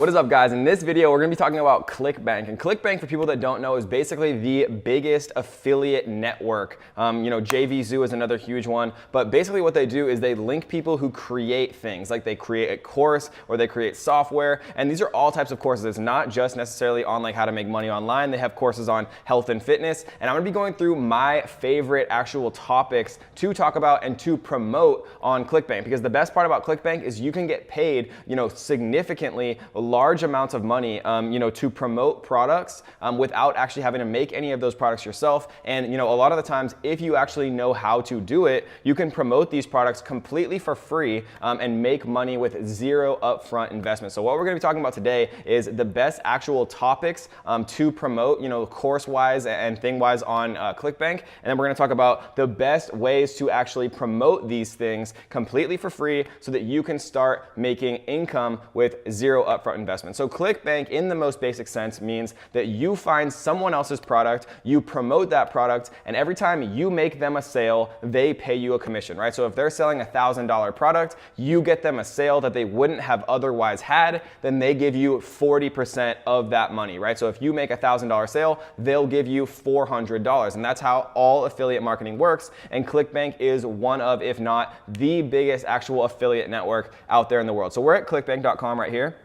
What is up, guys? In this video, we're gonna be talking about ClickBank. And ClickBank, for people that don't know, is basically the biggest affiliate network. JVZoo is another huge one. But basically what they do is they link people who create things. Like they create a course or they create software. And these are all types of courses. It's not just necessarily on like how to make money online. They have courses on health and fitness. And I'm gonna be going through my favorite actual topics to talk about and to promote on ClickBank. Because the best part about ClickBank is you can get paid, significantly large amounts of money, to promote products without actually having to make any of those products yourself. And a lot of the times, if you actually know how to do it, you can promote these products completely for free and make money with zero upfront investment. So what we're going to be talking about today is the best actual topics to promote, course-wise and thing-wise on ClickBank. And then we're going to talk about the best ways to actually promote these things completely for free so that you can start making income with zero upfront investment. So ClickBank, in the most basic sense, means that you find someone else's product, you promote that product, and every time you make them a sale, they pay you a commission, right? So if they're selling a $1,000 product, you get them a sale that they wouldn't have otherwise had, then they give you 40% of that money, right? So if you make a $1,000 sale, they'll give you $400. And that's how all affiliate marketing works. And ClickBank is one of, if not the biggest actual affiliate network out there in the world. So we're at clickbank.com right here.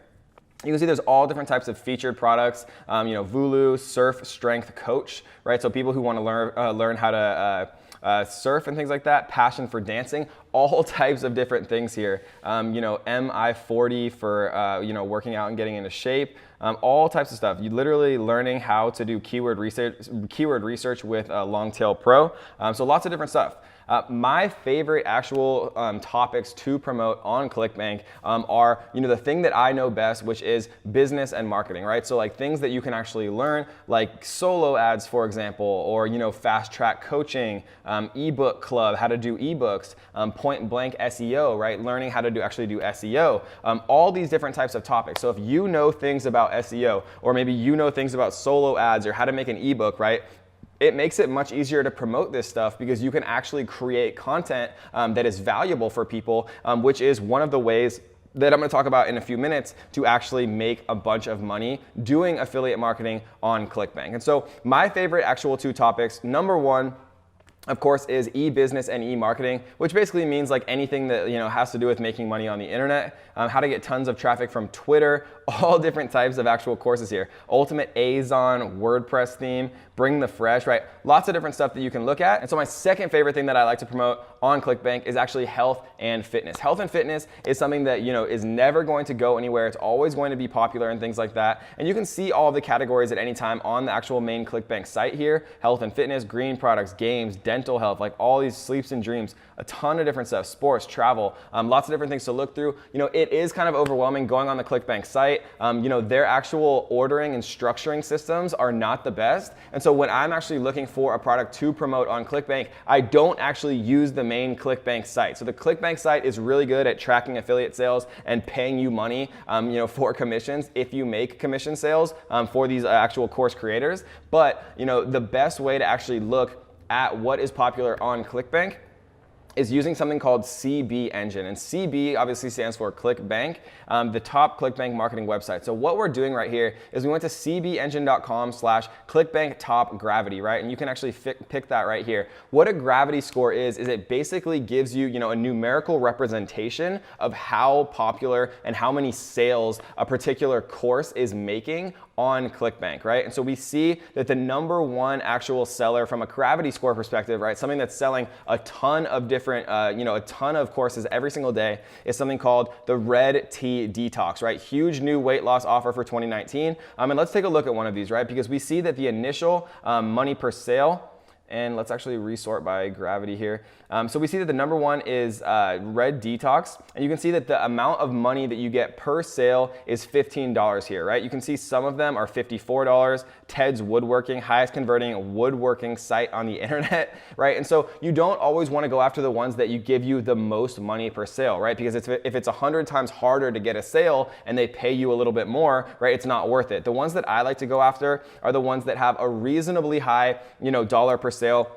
You can see there's all different types of featured products, Vulu, Surf, Strength, Coach, right? So people who want to learn how to surf and things like that, passion for dancing, all types of different things here. MI40 for, working out and getting into shape, all types of stuff. You literally learning how to do keyword research with Longtail Pro. So lots of different stuff. My favorite actual topics to promote on ClickBank are, the thing that I know best, which is business and marketing, right? So like things that you can actually learn, like solo ads, for example, or, fast track coaching, ebook club, how to do ebooks, point blank SEO, right? Learning how to actually do SEO, all these different types of topics. So if you know things about SEO, or maybe you know things about solo ads or how to make an ebook, right? It makes it much easier to promote this stuff because you can actually create content that is valuable for people, which is one of the ways that I'm going to talk about in a few minutes to actually make a bunch of money doing affiliate marketing on ClickBank. And so my favorite actual two topics, number one, of course, is e-business and e-marketing, which basically means like anything that has to do with making money on the internet, how to get tons of traffic from Twitter, all different types of actual courses here. Ultimate Azon, WordPress theme, Bring the Fresh, right? Lots of different stuff that you can look at. And so my second favorite thing that I like to promote on ClickBank is actually health and fitness. Health and fitness is something that is never going to go anywhere. It's always going to be popular and things like that. And you can see all of the categories at any time on the actual main ClickBank site here: health and fitness, green products, games, dental health, like all these sleeps and dreams, a ton of different stuff, sports, travel, lots of different things to look through. It is kind of overwhelming going on the ClickBank site. Their actual ordering and structuring systems are not the best. And so when I'm actually looking for a product to promote on ClickBank, I don't actually use the main ClickBank site. So the ClickBank site is really good at tracking affiliate sales and paying you money, for commissions if you make commission sales for these actual course creators. But the best way to actually look at what is popular on ClickBank is using something called CB Engine. And CB obviously stands for ClickBank, the top ClickBank marketing website. So what we're doing right here is we went to cbengine.com/ClickBank-top-gravity, right? And you can actually pick that right here. What a gravity score is it basically gives you, a numerical representation of how popular and how many sales a particular course is making on ClickBank, right? And so we see that the number one actual seller from a gravity score perspective, right, something that's selling a ton of different, a ton of courses every single day, is something called the Red Tea Detox, right? Huge new weight loss offer for 2019. And let's take a look at one of these, right? Because we see that the initial money per sale, and let's actually resort by gravity here. So we see that the number one is Red Detox, and you can see that the amount of money that you get per sale is $15 here, right? You can see some of them are $54. Ted's Woodworking, highest converting woodworking site on the internet, right? And so you don't always want to go after the ones that you give you the most money per sale, right? Because if it's 100 times harder to get a sale and they pay you a little bit more, right, it's not worth it. The ones that I like to go after are the ones that have a reasonably high, dollar per sale.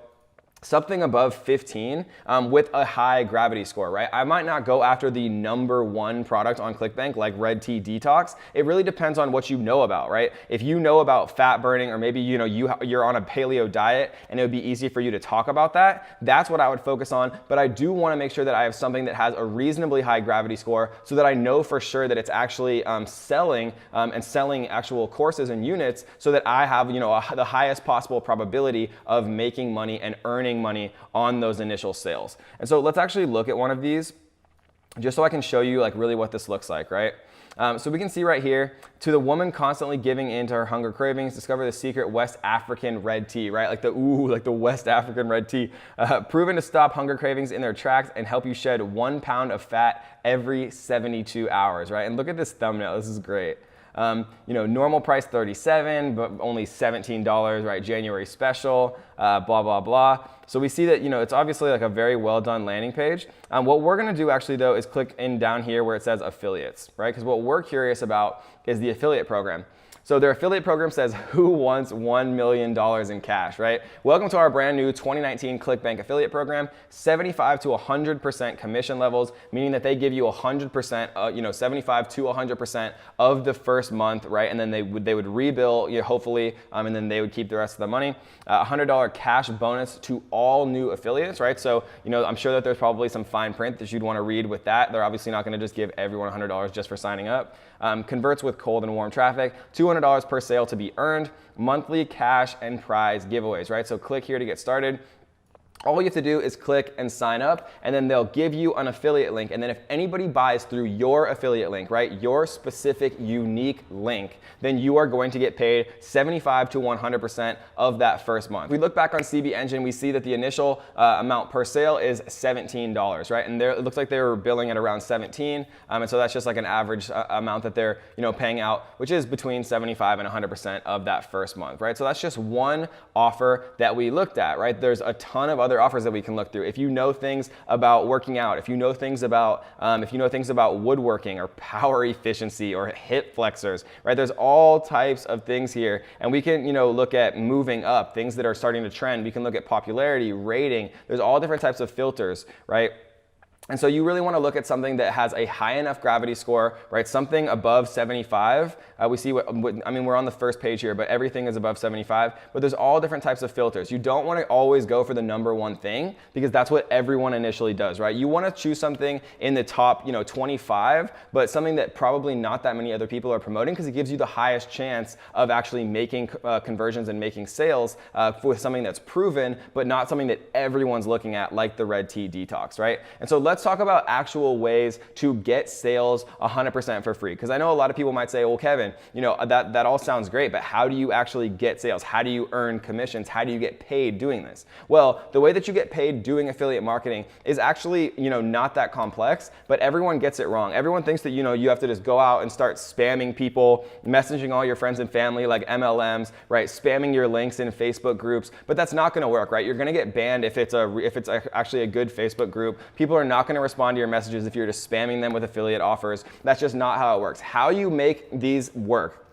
something above 15 with a high gravity score, right? I might not go after the #1 product on ClickBank like Red Tea Detox. It really depends on what you know about, right? If you know about fat burning, or maybe you're on a paleo diet and it would be easy for you to talk about that, that's what I would focus on. But I do want to make sure that I have something that has a reasonably high gravity score so that I know for sure that it's actually selling and selling actual courses and units, so that I have the highest possible probability of making money and earning money on those initial sales. And so let's actually look at one of these just so I can show you like really what this looks like, right? So we can see right here, to the woman constantly giving in to her hunger cravings, discover the secret West African red tea, right? Like the West African red tea, proven to stop hunger cravings in their tracks and help you shed 1 pound of fat every 72 hours, right? And look at this thumbnail, this is great. Normal price $37, but only $17, right? January special, blah, blah, blah. So we see that, it's obviously like a very well done landing page. What we're gonna do actually though is click in down here where it says affiliates, right? Because what we're curious about is the affiliate program. So their affiliate program says, who wants $1 million in cash, right? Welcome to our brand new 2019 ClickBank affiliate program, 75 to 100% commission levels, meaning that they give you 100%, 75 to 100% of the first month, right? And then they would rebill, hopefully, and then they would keep the rest of the money. $100 cash bonus to all new affiliates, right? So, I'm sure that there's probably some fine print that you'd want to read with that. They're obviously not going to just give everyone $100 just for signing up. Converts with cold and warm traffic, $200 per sale to be earned, monthly cash and prize giveaways, right? So click here to get started. All you have to do is click and sign up, and then they'll give you an affiliate link. And then if anybody buys through your affiliate link, right, your specific unique link, then you are going to get paid 75 to 100% of that first month. If we look back on CB Engine, we see that the initial amount per sale is $17, right? And it looks like they were billing at around 17. And so that's just like an average amount that they're paying out, which is between 75 and 100% of that first month, right? So that's just one offer that we looked at, right? There's a ton of other offers that we can look through. If you know things about working out, if you know things about woodworking or power efficiency or hip flexors, right? There's all types of things here, and we can look at moving up, things that are starting to trend. We can look at popularity, rating. There's all different types of filters, right? And so you really want to look at something that has a high enough gravity score, right? Something above 75. We see we're on the first page here, but everything is above 75. But there's all different types of filters. You don't want to always go for the #1 thing, because that's what everyone initially does, right? You want to choose something in the top, 25, but something that probably not that many other people are promoting, because it gives you the highest chance of actually making conversions and making sales with something that's proven, but not something that everyone's looking at, like the Red Tea Detox, right? And so let's talk about actual ways to get sales 100% for free. Because I know a lot of people might say, well, Kevin, that all sounds great, but how do you actually get sales? How do you earn commissions? How do you get paid doing this? Well, the way that you get paid doing affiliate marketing is actually, not that complex, but everyone gets it wrong. Everyone thinks that, you have to just go out and start spamming people, messaging all your friends and family like MLMs, right? Spamming your links in Facebook groups, but that's not going to work, right? You're going to get banned if it's actually a good Facebook group. People are not going to respond to your messages if you're just spamming them with affiliate offers. That's just not how it works. How you make these work,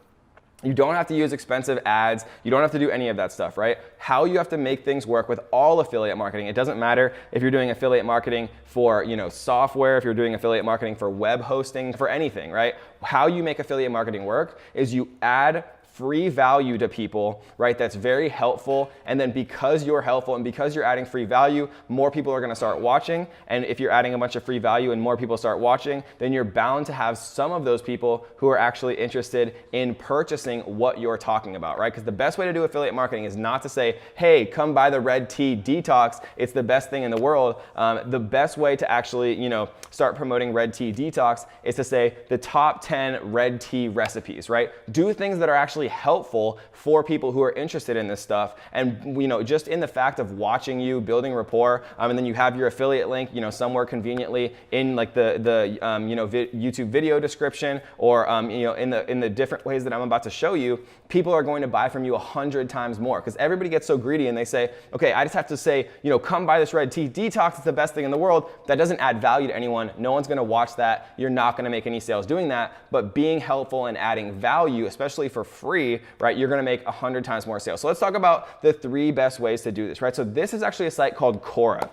you don't have to use expensive ads. You don't have to do any of that stuff, right? How you have to make things work with all affiliate marketing. It doesn't matter if you're doing affiliate marketing for, software, if you're doing affiliate marketing for web hosting, for anything, right? How you make affiliate marketing work is you add free value to people, right? That's very helpful. And then because you're helpful and because you're adding free value, more people are going to start watching. And if you're adding a bunch of free value and more people start watching, then you're bound to have some of those people who are actually interested in purchasing what you're talking about, right? Because the best way to do affiliate marketing is not to say, hey, come buy the Red Tea Detox. It's the best thing in the world. The best way to actually, start promoting Red Tea Detox is to say the top 10 red tea recipes, right? Do things that are actually helpful for people who are interested in this stuff. And just in the fact of watching you, building rapport, and then you have your affiliate link, somewhere conveniently in like the YouTube video description, or in the different ways that I'm about to show you, people are going to buy from you 100 times more, because everybody gets so greedy and they say, okay, I just have to say, come buy this Red Tea Detox, it's the best thing in the world. That doesn't add value to anyone. No one's going to watch that. You're not going to make any sales doing that. But being helpful and adding value, especially for free, free, right, you're gonna make 100 times more sales. So let's talk about the 3 best ways to do this, right? So this is actually a site called Quora.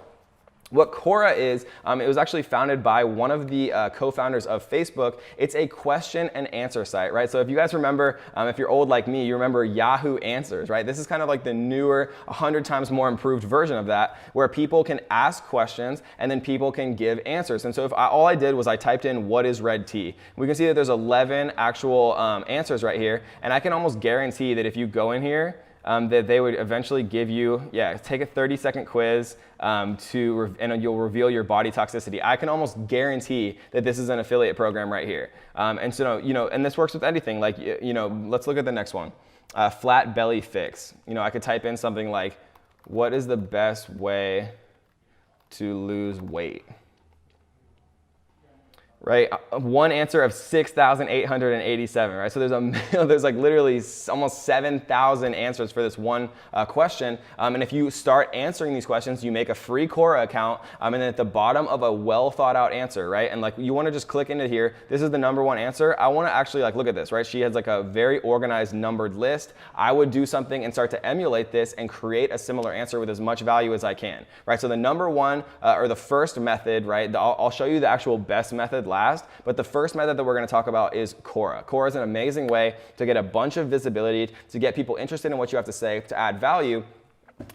What Quora is, it was actually founded by one of the co-founders of Facebook. It's a question and answer site, right? So if you guys remember, if you're old like me, you remember Yahoo Answers, right? This is kind of like the newer, 100 times more improved version of that, where people can ask questions and then people can give answers. And so all I did was I typed in what is red tea. We can see that there's 11 actual answers right here, and I can almost guarantee that if you go in here, that they would eventually give you, take a 30-second quiz and you'll reveal your body toxicity. I can almost guarantee that this is an affiliate program right here. And so, and this works with anything. Like, let's look at the next one. Flat belly fix. I could type in something like, what is the best way to lose weight? Right, one answer of 6,887, right? So there's like literally almost 7,000 answers for this one question. And if you start answering these questions, you make a free Quora account, and then at the bottom of a well thought out answer, right? And like you want to just click into here. This is the #1 answer. I want to actually like look at this, right? She has like a very organized numbered list. I would do something and start to emulate this and create a similar answer with as much value as I can, right? So the #1 or the first method, right? I'll show you the actual best method last, but the first method that we're going to talk about is Quora. Quora is an amazing way to get a bunch of visibility, to get people interested in what you have to say, to add value,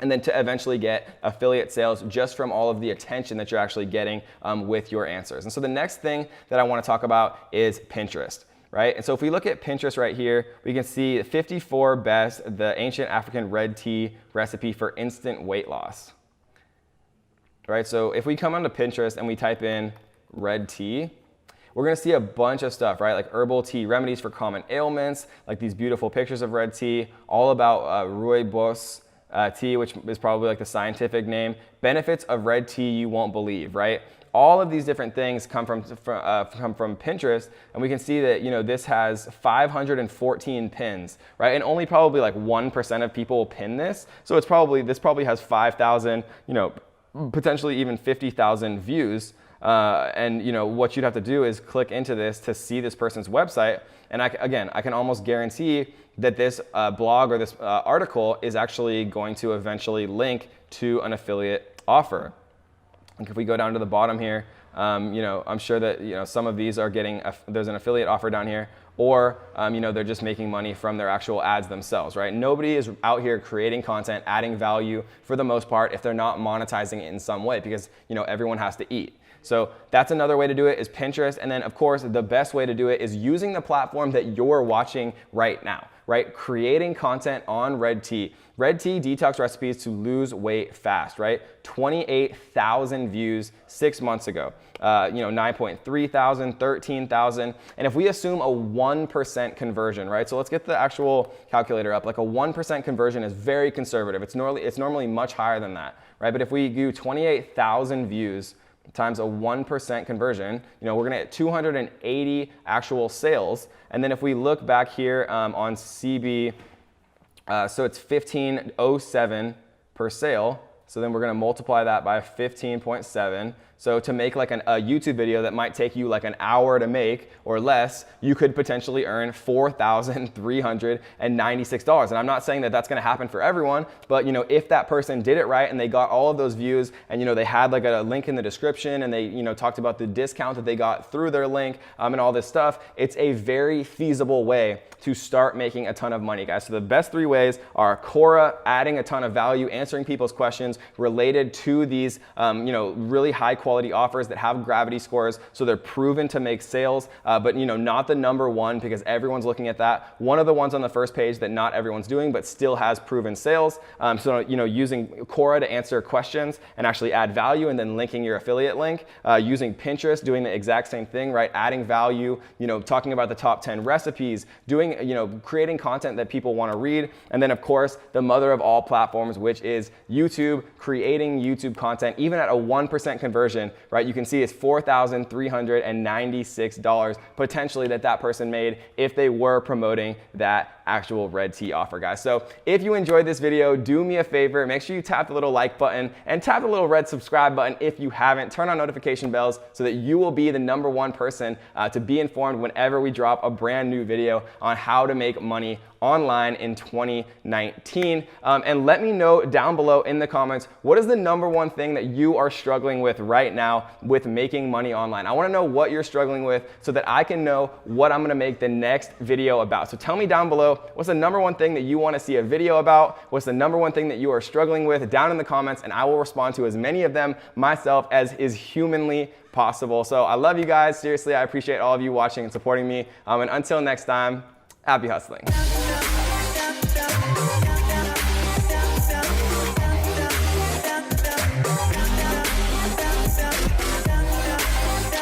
and then to eventually get affiliate sales just from all of the attention that you're actually getting with your answers. And so the next thing that I want to talk about is Pinterest. Right? And so if we look at Pinterest right here, we can see 54 best, the ancient African red tea recipe for instant weight loss. Right? So if we come onto Pinterest and we type in red tea, we're going to see a bunch of stuff, right? Like herbal tea remedies for common ailments, like these beautiful pictures of red tea, all about rooibos tea, which is probably like the scientific name. Benefits of red tea you won't believe, right? All of these different things come from Pinterest, and we can see that this has 514 pins, right? And only probably like 1% of people will pin this, so this probably has 5,000, potentially even 50,000 views. And what you'd have to do is click into this to see this person's website. And I can almost guarantee that this blog or this article is actually going to eventually link to an affiliate offer. Like if we go down to the bottom here, I'm sure that some of these are getting there's an affiliate offer down here, or they're just making money from their actual ads themselves, right? Nobody is out here creating content, adding value for the most part if they're not monetizing it in some way, because everyone has to eat. So that's another way to do it is Pinterest. And then of course, the best way to do it is using the platform that you're watching right now, right? Creating content on red tea. Red tea detox recipes to lose weight fast, right? 28,000 views 6 months ago. 9.3 thousand, 13,000. And if we assume a 1% conversion, right? So let's get the actual calculator up. Like a 1% conversion is very conservative. It's normally much higher than that, right? But if we do 28,000 views times a 1% conversion, we're gonna get 280 actual sales. And then if we look back here on CB, so it's 1507 per sale. So then we're gonna multiply that by 15.7. So to make like a YouTube video that might take you like an hour to make or less, you could potentially earn $4,396. And I'm not saying that that's gonna happen for everyone, but if that person did it right and they got all of those views and they had like a link in the description and they talked about the discount that they got through their link and all this stuff, it's a very feasible way to start making a ton of money, guys. So the best 3 ways are Quora, adding a ton of value, answering people's questions related to these really high quality offers that have gravity scores, so they're proven to make sales, but not the #1 because everyone's looking at that. One of the ones on the first page that not everyone's doing but still has proven sales. So using Quora to answer questions and actually add value, and then linking your affiliate link. Using Pinterest, doing the exact same thing, right? Adding value, talking about the top 10 recipes, doing creating content that people want to read, and then of course the mother of all platforms, which is YouTube, creating YouTube content even at a 1% conversion. Right, you can see it's $4,396 potentially that person made if they were promoting that actual red tea offer, guys. So if you enjoyed this video, do me a favor, make sure you tap the little like button and tap the little red subscribe button if you haven't. Turn on notification bells so that you will be the #1 person to be informed whenever we drop a brand new video on how to make money online in 2019. And let me know down below in the comments, what is the #1 thing that you are struggling with right now with making money online? I wanna know what you're struggling with so that I can know what I'm gonna make the next video about. So tell me down below, what's the #1 thing that you wanna see a video about? What's the #1 thing that you are struggling with down in the comments, and I will respond to as many of them myself as is humanly possible. So I love you guys. Seriously, I appreciate all of you watching and supporting me. And until next time, happy hustling.